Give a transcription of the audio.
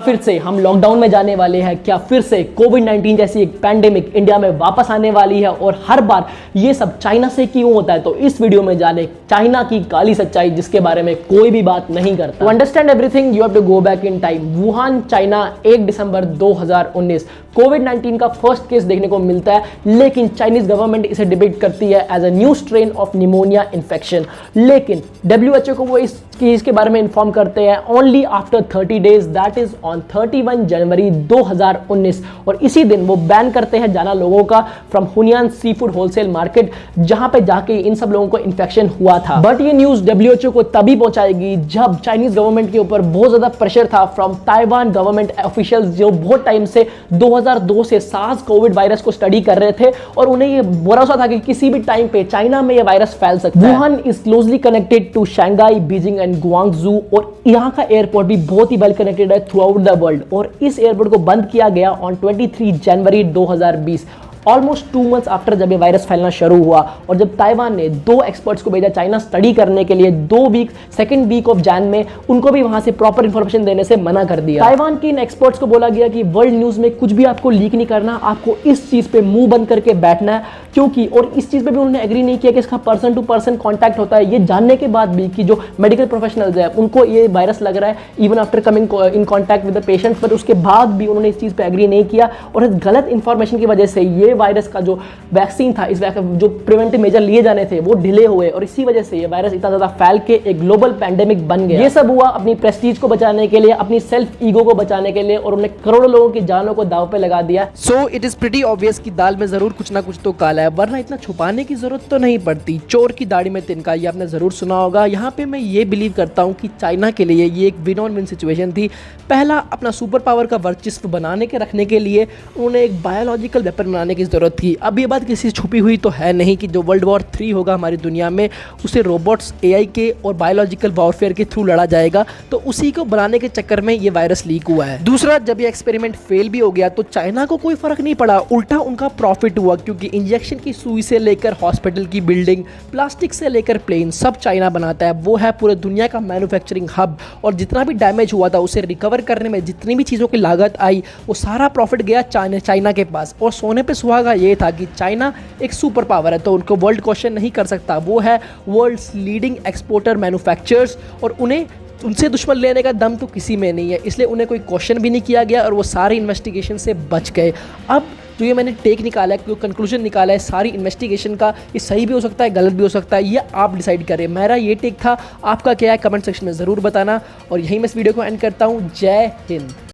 फिर से हम लॉकडाउन में जाने वाले हैं क्या? फिर से कोविड-19 जैसी एक पैंडेमिक इंडिया में वापस आने वाली है और हर बार ये सब चाइना से क्यों होता है? तो इस वीडियो में जाने चाइना की काली सच्चाई जिसके बारे में कोई भी बात नहीं करता। To understand everything you have to go back in time. Wuhan China 1 दिसंबर 2019 कोविड-19 का फर्स्ट केस देखने को मिलता है, लेकिन चाइनीज गवर्नमेंट इसे डिपिक्ट करती है as a new strain of pneumonia infection. लेकिन WHO को वो इस केस के बारे में इन्फॉर्म करते हैं only after 30 days, that is on 31 जनवरी 2019। और इसी दिन वो बैन करते हैं जाना लोगों का from Huanan seafood wholesale market, जहां पे जाके इन सब लोगों को इन्फेक्शन हुआ था। बट ये न्यूज WHO को तभी पहुंचाएगी जब चाइनीज गवर्नमेंट के ऊपर बहुत ज्यादा प्रेशर था फ्रॉम ताइवान गवर्नमेंट ऑफिशियल्स, जो बहुत टाइम से 2002 से सार्स कोविड वायरस को स्टडी कर रहे थे और उन्हें ये भरोसा था कि किसी भी टाइम पे चाइना में ये वायरस फैल सकता है। Wuhan is closely connected to Shanghai, Beijing and Guangzhou, और यहाँ का एयरपोर्ट भी बहुत ही वेल कनेक्टेड है थ्रू आउट द वर्ल्ड। और इस एयरपोर्ट को बंद किया गया on 23 January 2020, almost 2 months after जब ये वायरस फैलना शुरू हुआ। और जब ताइवान ने 2 एक्सपर्ट्स को भेजा चाइना स्टडी करने के लिए 2 week, second week of Jan में, उनको भी वहां से प्रॉपर इंफॉर्मेशन देने से मना कर दिया। ताइवान के इन एक्सपर्ट्स को बोला गया कि वर्ल्ड न्यूज में कुछ भी आपको लीक नहीं करना, आपको इस चीज पे मुंह बंद करके बैठना है, क्योंकि और इस चीज पे भी उन्होंने एग्री नहीं किया कि इसका पर्सन टू पर्सन कॉन्टैक्ट होता है। ये जानने के बाद भी कि जो मेडिकल प्रोफेशनल्स है उनको ये वायरस लग रहा है even after coming in contact with the patients, पर उसके बाद भी उन्होंने इस चीज पे एग्री नहीं किया। और इस गलत इंफॉर्मेशन की वजह से ये वायरस का जो वैक्सीन था, इस जो प्रिवेंटिव मेजर लिए जाने थे वो डिले हुए, और इसी वजह से ये वायरस इतना ज्यादा फैल के एक ग्लोबल पैंडेमिक बन गया। ये सब हुआ अपनी प्रेस्टीज को बचाने के लिए, अपनी सेल्फ ईगो को बचाने के लिए, और उन्हें करोड़ों लोगों की जानों को दांव पे लगा दिया। So it is pretty obvious कि दाल में जरूर कुछ ना कुछ तो काला है, वरना इतना छुपाने की जरूरत तो नहीं पड़ती। चोर की दाढ़ी में तिनका, ये आपने जरूर सुना होगा। यहाँ पे मैं ये बिलीव करता हूँ कि चाइना के लिए ये एक विन ऑन विन सिचुएशन थी। पहला, अपना सुपर पावर का वर्चस्व बनाने के रखने के लिए उन्हें एक बायोलॉजिकल वेपन बनाने की जरूरत थी। अब ये बात किसी छुपी हुई तो है नहीं कि जो वर्ल्ड वॉर 3 होगा हमारी दुनिया में, उसे रोबोट्स, AI के और बायोलॉजिकल वॉरफेयर के थ्रू लड़ा जाएगा। तो उसी को बनाने के चक्कर में ये वायरस लीक हुआ है। दूसरा, जब ये एक्सपेरिमेंट फेल भी हो गया तो चाइना को कोई फर्क नहीं पड़ा, उल्टा उनका प्रॉफिट हुआ, क्योंकि इंजेक्शन की सुई से लेकर हॉस्पिटल की बिल्डिंग, प्लास्टिक से लेकर प्लेन, सब चाइना बनाता है। वो है पूरे दुनिया का मैन्युफैक्चरिंग हब। और जितना भी डैमेज हुआ था उसे रिकवर करने में जितनी भी चीज़ों की लागत आई, वो सारा प्रॉफिट गया चाइना के पास। और सोने पे सुहागा ये था कि चाइना एक सुपर पावर है, तो उनको वर्ल्ड क्वेश्चन नहीं कर सकता। वो है वर्ल्ड्स लीडिंग एक्सपोर्टर मैन्युफैक्चरर्स, और उन्हें उनसे दुश्मन लेने का दम तो किसी में नहीं है, इसलिए उन्हें कोई क्वेश्चन भी नहीं किया गया और वो सारी इन्वेस्टिगेशन से बच गए। अब जो ये मैंने टेक निकाला है, जो कंक्लूजन निकाला है सारी इन्वेस्टिगेशन का, ये सही भी हो सकता है, गलत भी हो सकता है, ये आप डिसाइड करें। मेरा ये टेक था, आपका क्या है कमेंट सेक्शन में ज़रूर बताना। और यहीं मैं इस वीडियो को एंड करता हूँ। जय हिंद।